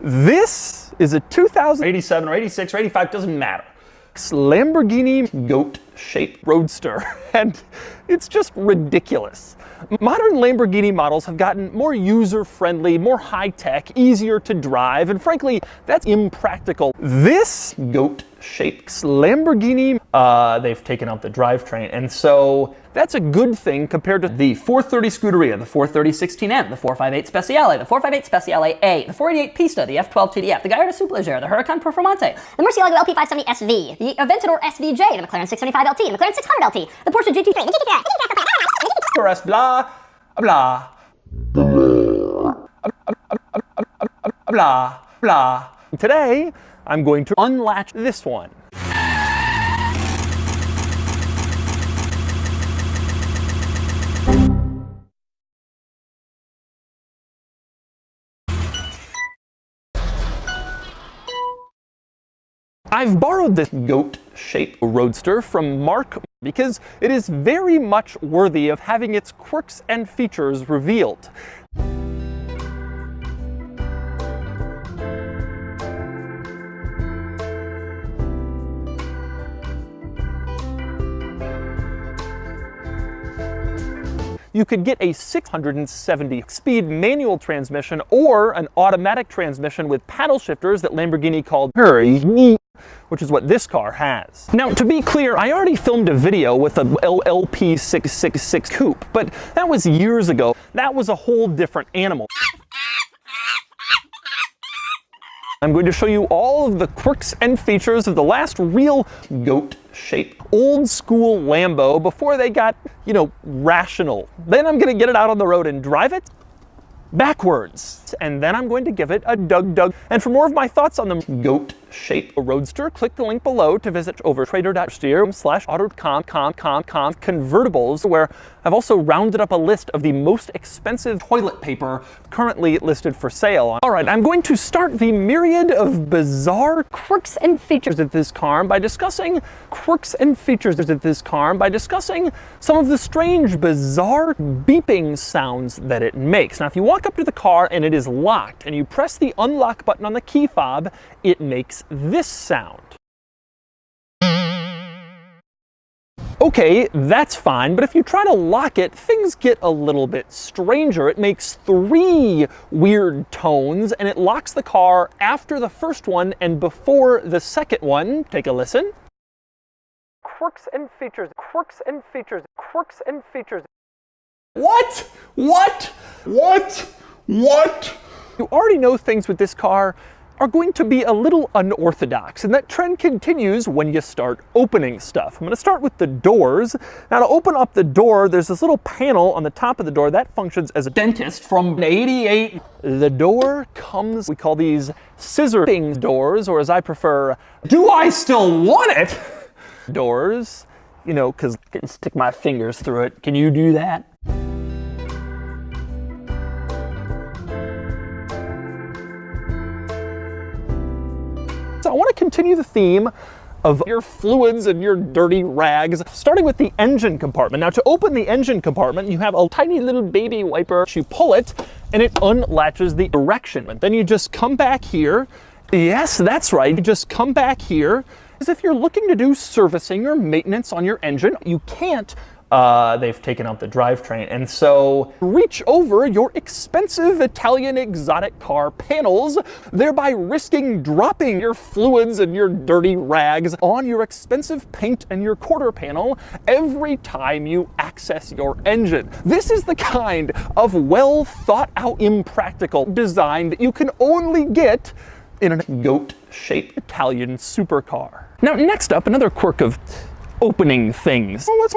This is a 2087 or 86 or 85, doesn't matter. Lamborghini goat-shaped Roadster, and it's just ridiculous. Modern Lamborghini models have gotten more user-friendly, more high-tech, easier to drive, and frankly, that's impractical. This goat-shaped Lamborghini, they've taken out the drivetrain, and so that's a good thing compared to the 430 Scuderia, the 430 16M, the 458 Speciale, the 458 Speciale A, the 488 Pista, the F12 TDF, the Gallardo Superleggera, the Huracan Performante, the Murcielago LP570 SV, the Aventador SVJ, the McLaren 675 LT, the McLaren 600 LT, the Porsche GT3, the GT3, blah, blah, blah, blah. Today, I'm going to unlatch this one. I've borrowed this goat-shaped Roadster from Mark because it is very much worthy of having its quirks and features revealed. You could get a 670-speed manual transmission or an automatic transmission with paddle shifters that Lamborghini called which is what this car has. Now, to be clear, I already filmed a video with a LP666 coupe, but that was years ago. That was a whole different animal. I'm going to show you all of the quirks and features of the last real goat-shaped old school Lambo before they got, rational. Then I'm going to get it out on the road and drive it backwards. And then I'm going to give it a dug. And for more of my thoughts on the goat-shaped Roadster, click the link below to visit over trader.steer/autocom convertibles, where I've also rounded up a list of the most expensive toilet paper currently listed for sale. All right, I'm going to start the myriad of bizarre quirks and features of this car by discussing some of the strange, bizarre beeping sounds that it makes. Now, if you walk up to the car and it is locked and you press the unlock button on the key fob, it makes this sound. Okay, that's fine, but if you try to lock it, things get a little bit stranger. It makes 3 weird tones, and it locks the car after the first one and before the second one. Take a listen. Quirks and features, quirks and features, quirks and features. What? You already know things with this car are going to be a little unorthodox, and that trend continues when you start opening stuff. I'm going to start with the doors. Now, to open up the door, there's this little panel on the top of the door that functions as a dentist from *88. The door comes, we call these scissor doors, or as I prefer, do I still want it? Doors, because I can stick my fingers through it. Can you do that? So I want to continue the theme of your fluids and your dirty rags, starting with the engine compartment. Now, to open the engine compartment, you have a tiny little baby wiper. You pull it, and it unlatches the erection. And then you just come back here. Yes, that's right. You just come back here. As if you're looking to do servicing or maintenance on your engine, you can't. They've taken out the drivetrain, and so reach over your expensive Italian exotic car panels, thereby risking dropping your fluids and your dirty rags on your expensive paint and your quarter panel every time you access your engine. This is the kind of well thought out impractical design that you can only get in a goat-shaped Italian supercar. Now, next up, another quirk of opening things. Let's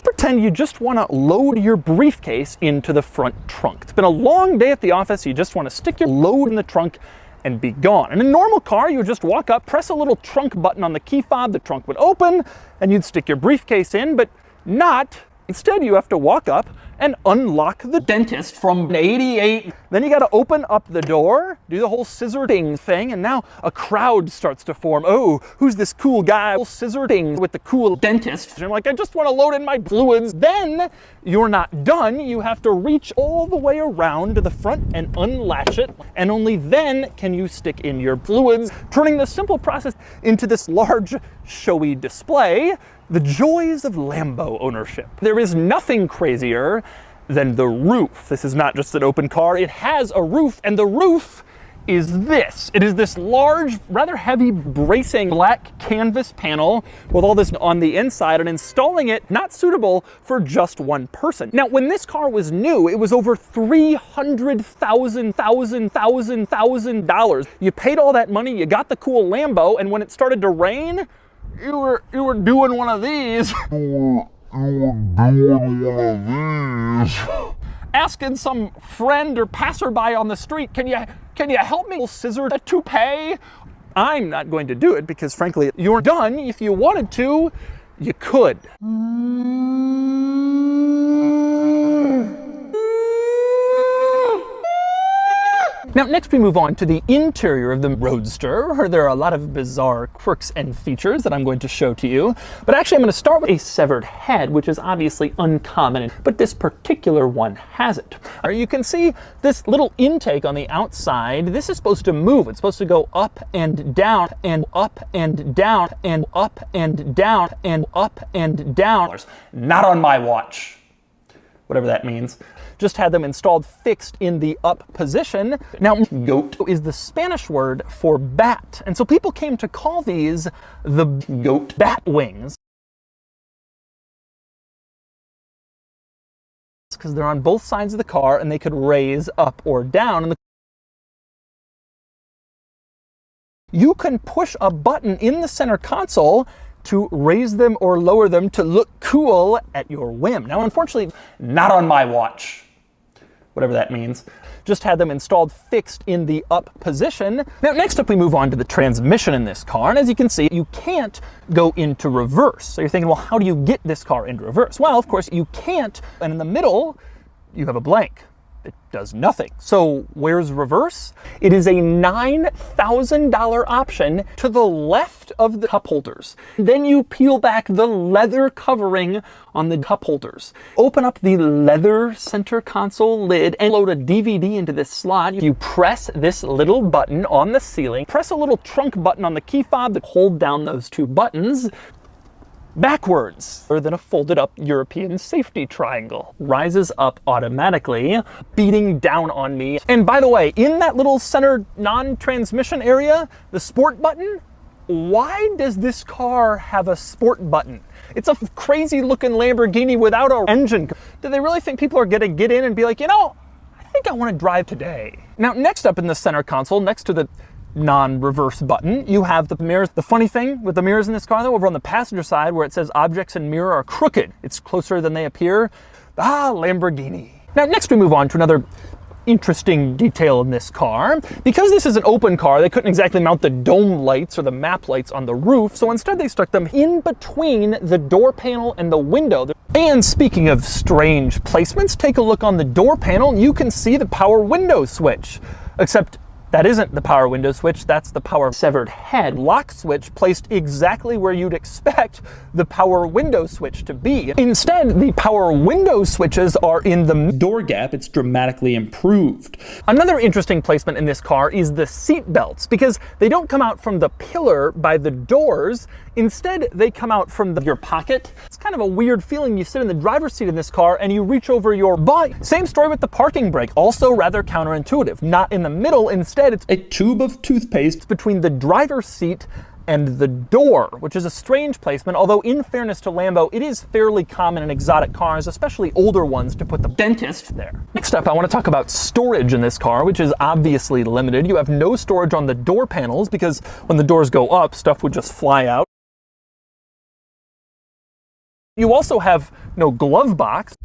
pretend you just want to load your briefcase into the front trunk. It's been a long day at the office. You just want to stick your load in the trunk and be gone. In a normal car, you would just walk up, press a little trunk button on the key fob, the trunk would open, and you'd stick your briefcase in, but not. Instead, you have to walk up and unlock the dentist from 88. Then you gotta open up the door, do the whole scissor ding thing, and now a crowd starts to form. Oh, who's this cool guy? Scissor ding with the cool dentist. And I'm like, I just wanna load in my fluids. Then you're not done. You have to reach all the way around to the front and unlatch it, and only then can you stick in your fluids, turning the simple process into this large, showy display. The joys of Lambo ownership. There is nothing crazier than the roof. This is not just an open car, it has a roof, and the roof is this. It is this large, rather heavy, bracing black canvas panel with all this on the inside, and installing it not suitable for just one person. Now, when this car was new, it was over $300,000. You paid all that money, you got the cool Lambo, and when it started to rain, you were doing one of these. Asking some friend or passerby on the street, can you help me scissor a toupee? I'm not going to do it because frankly, you're done. If you wanted to, you could. Now, next we move on to the interior of the Roadster, where there are a lot of bizarre quirks and features that I'm going to show to you. But actually, I'm going to start with a severed head, which is obviously uncommon, but this particular one has it. You can see this little intake on the outside. This is supposed to move. It's supposed to go up and down and up and down and up and down and up and down. Not on my watch. Whatever that means. Just had them installed fixed in the up position. Now, goat is the Spanish word for bat. And so people came to call these the goat bat wings, because they're on both sides of the car and they could raise up or down. And you can push a button in the center console to raise them or lower them to look cool at your whim. Now, unfortunately, not on my watch. Whatever that means. Just had them installed fixed in the up position. Now, next up we move on to the transmission in this car, and as you can see, you can't go into reverse. So you're thinking, well, how do you get this car into reverse? Well, of course, you can't, and in the middle, you have a blank. It does nothing. So where's reverse? It is a $9,000 option to the left of the cup holders. Then you peel back the leather covering on the cup holders. Open up the leather center console lid and load a DVD into this slot. You press this little button on the ceiling, press a little trunk button on the key fob to hold down those two buttons. Backwards, rather than a folded up European safety triangle. Rises up automatically, beating down on me. And by the way, in that little center non-transmission area, the sport button, why does this car have a sport button? It's a crazy looking Lamborghini without an engine. Do they really think people are gonna get in and be like, you know, I think I wanna drive today? Now, next up in the center console, next to the non-reverse button, you have the mirrors. The funny thing with the mirrors in this car, though, over on the passenger side where it says objects and mirror are crooked, it's closer than they appear. Lamborghini. Now, next we move on to another interesting detail in this car. Because this is an open car, they couldn't exactly mount the dome lights or the map lights on the roof, so instead they stuck them in between the door panel and the window. And speaking of strange placements, take a look on the door panel and you can see the power window switch. Except that isn't the power window switch, that's the power severed head lock switch placed exactly where you'd expect the power window switch to be. Instead, the power window switches are in the door gap. It's dramatically improved. Another interesting placement in this car is the seat belts, because they don't come out from the pillar by the doors. Instead, they come out from your pocket. It's kind of a weird feeling. You sit in the driver's seat in this car and you reach over your butt. Same story with the parking brake, also rather counterintuitive. Not in the middle, instead it's a tube of toothpaste between the driver's seat and the door, which is a strange placement, although in fairness to Lambo, it is fairly common in exotic cars, especially older ones, to put the dentist there. Next up, I want to talk about storage in this car, which is obviously limited. You have no storage on the door panels because when the doors go up, stuff would just fly out. You also have no glove box.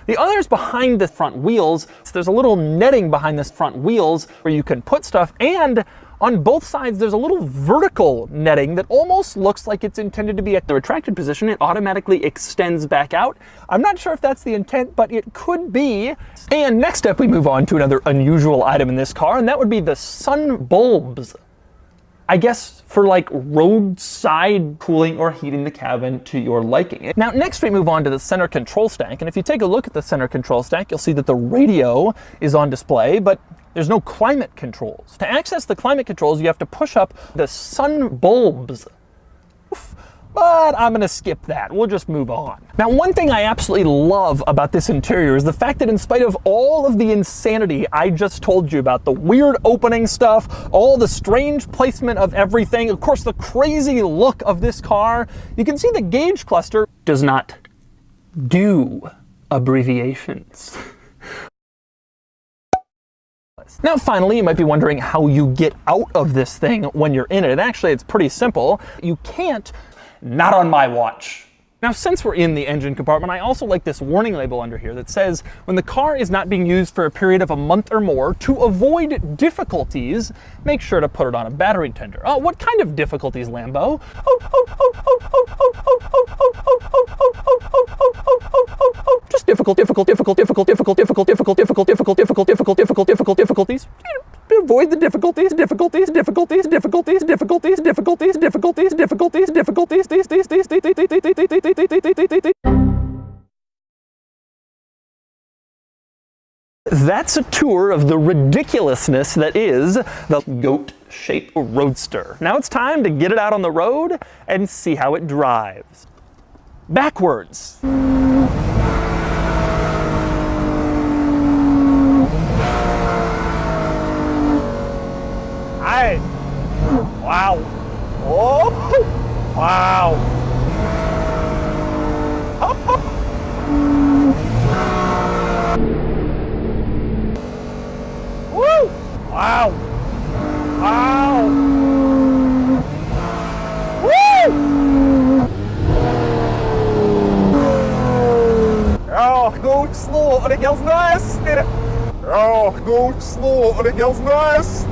The other is behind the front wheels. So there's a little netting behind this front wheels where you can put stuff, and on both sides there's a little vertical netting that almost looks like it's intended to be at the retracted position. It automatically extends back out. I'm not sure if that's the intent, but it could be. And next up we move on to another unusual item in this car, and that would be the sun bulbs. I guess for like roadside cooling or heating the cabin to your liking. Now next we move on to the center control stack, and if you take a look at the center control stack, you'll see that the radio is on display, but there's no climate controls. To access the climate controls, you have to push up the sun bulbs. But I'm gonna skip that. We'll just move on. Now, one thing I absolutely love about this interior is the fact that in spite of all of the insanity I just told you about, the weird opening stuff, all the strange placement of everything, of course the crazy look of this car, you can see the gauge cluster does not do abbreviations. Now finally, you might be wondering how you get out of this thing when you're in it. And actually, it's pretty simple. You can't. Not on my watch. Now, since we're in the engine compartment, I also like this warning label under here that says, when the car is not being used for a period of a month or more, to avoid difficulties, make sure to put it on a battery tender. Oh, what kind of difficulties, Lambo? Just difficulties. Avoid the difficulties. That's a tour of the ridiculousness that is the goat-shaped Roadster. Now it's time to get it out on the road and see how it drives. Backwards. Hey. Wow. Oh. Wow. Woo. Wow. Wow. Woo. Ja, goed slow, en ik als naast. Ja, goed slow, en ik als naast.